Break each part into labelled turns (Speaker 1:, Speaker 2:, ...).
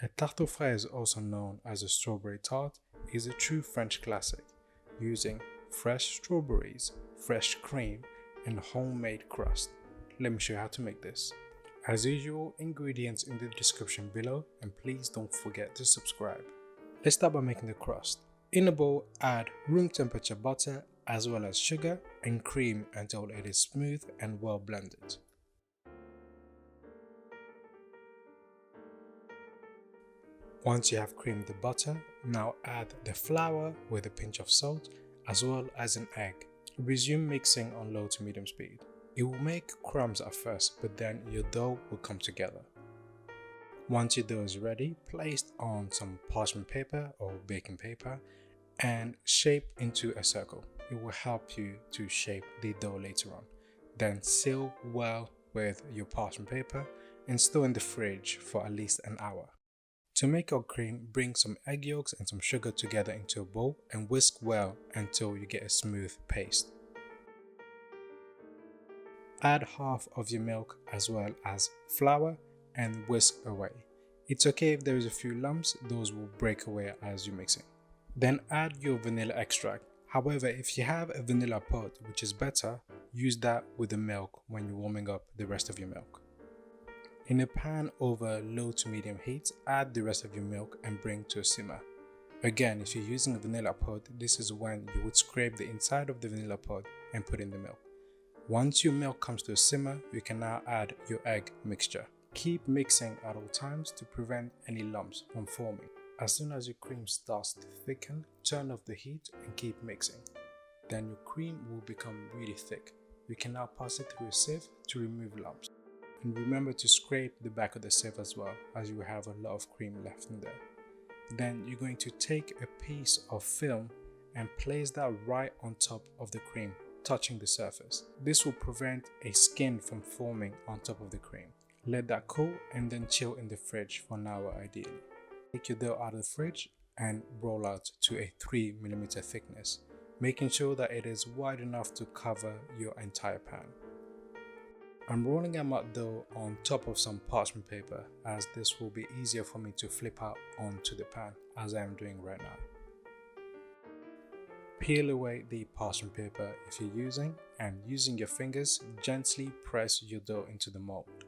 Speaker 1: A tarte aux fraises, also known as a strawberry tart, is a true French classic, using fresh strawberries, fresh cream, and homemade crust. Let me show you how to make this. As usual, ingredients in the description below, and please don't forget to subscribe. Let's start by making the crust. In a bowl, add room temperature butter as well as sugar and cream until it is smooth and well blended. Once you have creamed the butter, now add the flour with a pinch of salt as well as an egg. Resume mixing on low to medium speed. It will make crumbs at first, but then your dough will come together. Once your dough is ready, place on some parchment paper or baking paper and shape into a circle. It will help you to shape the dough later on. Then seal well with your parchment paper and store in the fridge for at least an hour. To make your cream, bring some egg yolks and some sugar together into a bowl and whisk well until you get a smooth paste. Add half of your milk as well as flour and whisk away. It's okay if there is a few lumps, those will break away as you're mixing. Then add your vanilla extract. However, if you have a vanilla pot, which is better, use that with the milk when you're warming up the rest of your milk. In a pan over low to medium heat, add the rest of your milk and bring to a simmer. Again, if you're using a vanilla pod, this is when you would scrape the inside of the vanilla pod and put in the milk. Once your milk comes to a simmer, you can now add your egg mixture. Keep mixing at all times to prevent any lumps from forming. As soon as your cream starts to thicken, turn off the heat and keep mixing. Then your cream will become really thick. You can now pass it through a sieve to remove lumps. And remember to scrape the back of the sieve as well, as you will have a lot of cream left in there. Then you're going to take a piece of film and place that right on top of the cream, touching the surface. This will prevent a skin from forming on top of the cream. Let that cool and then chill in the fridge for an hour ideally. Take your dough out of the fridge and roll out to a 3mm thickness, making sure that it is wide enough to cover your entire pan. I'm rolling out my dough on top of some parchment paper, as this will be easier for me to flip out onto the pan as I am doing right now. Peel away the parchment paper if you're using, and using your fingers, gently press your dough into the mold.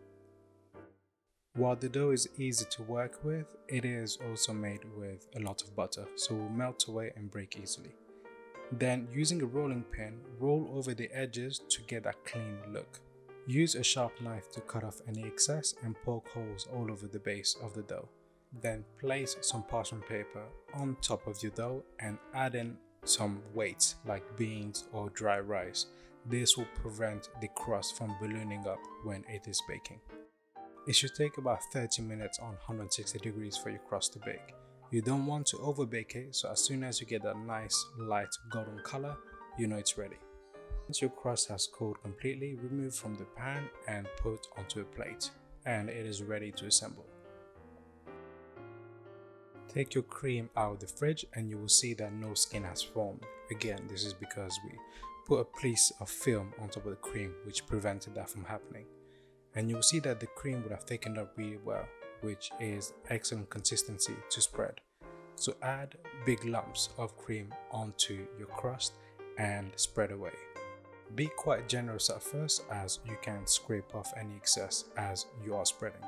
Speaker 1: While the dough is easy to work with, it is also made with a lot of butter, so it will melt away and break easily. Then, using a rolling pin, roll over the edges to get that clean look. Use a sharp knife to cut off any excess and poke holes all over the base of the dough. Then place some parchment paper on top of your dough and add in some weights like beans or dry rice. This will prevent the crust from ballooning up when it is baking. It should take about 30 minutes on 160 degrees for your crust to bake. You don't want to overbake it, so as soon as you get that nice light golden color, you know it's ready. Once your crust has cooled completely, remove from the pan and put onto a plate, and it is ready to assemble. Take your cream out of the fridge and you will see that no skin has formed. Again, this is because we put a piece of film on top of the cream, which prevented that from happening. And you will see that the cream would have thickened up really well, which is excellent consistency to spread. So add big lumps of cream onto your crust and spread away. Be quite generous at first, as you can scrape off any excess as you are spreading.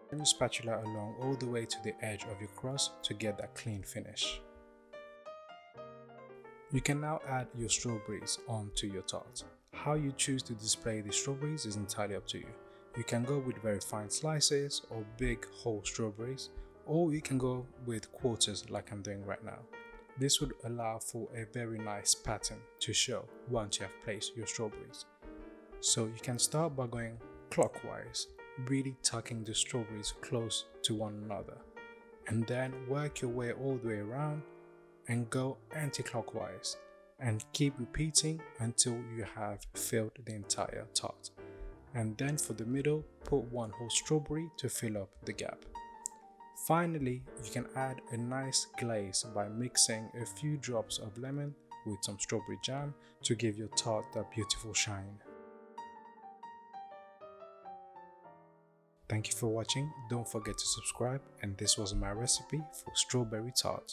Speaker 1: Turn your spatula along all the way to the edge of your crust to get that clean finish. You can now add your strawberries onto your tart. How you choose to display the strawberries is entirely up to you. You can go with very fine slices or big whole strawberries, or you can go with quarters like I'm doing right now. This would allow for a very nice pattern to show once you have placed your strawberries. So you can start by going clockwise, really tucking the strawberries close to one another, and then work your way all the way around and go anti-clockwise and keep repeating until you have filled the entire tart. And then for the middle, put one whole strawberry to fill up the gap. Finally, you can add a nice glaze by mixing a few drops of lemon with some strawberry jam to give your tart that beautiful shine. Thank Thank you for watching, don't forget to subscribe, and this was my recipe for strawberry tart.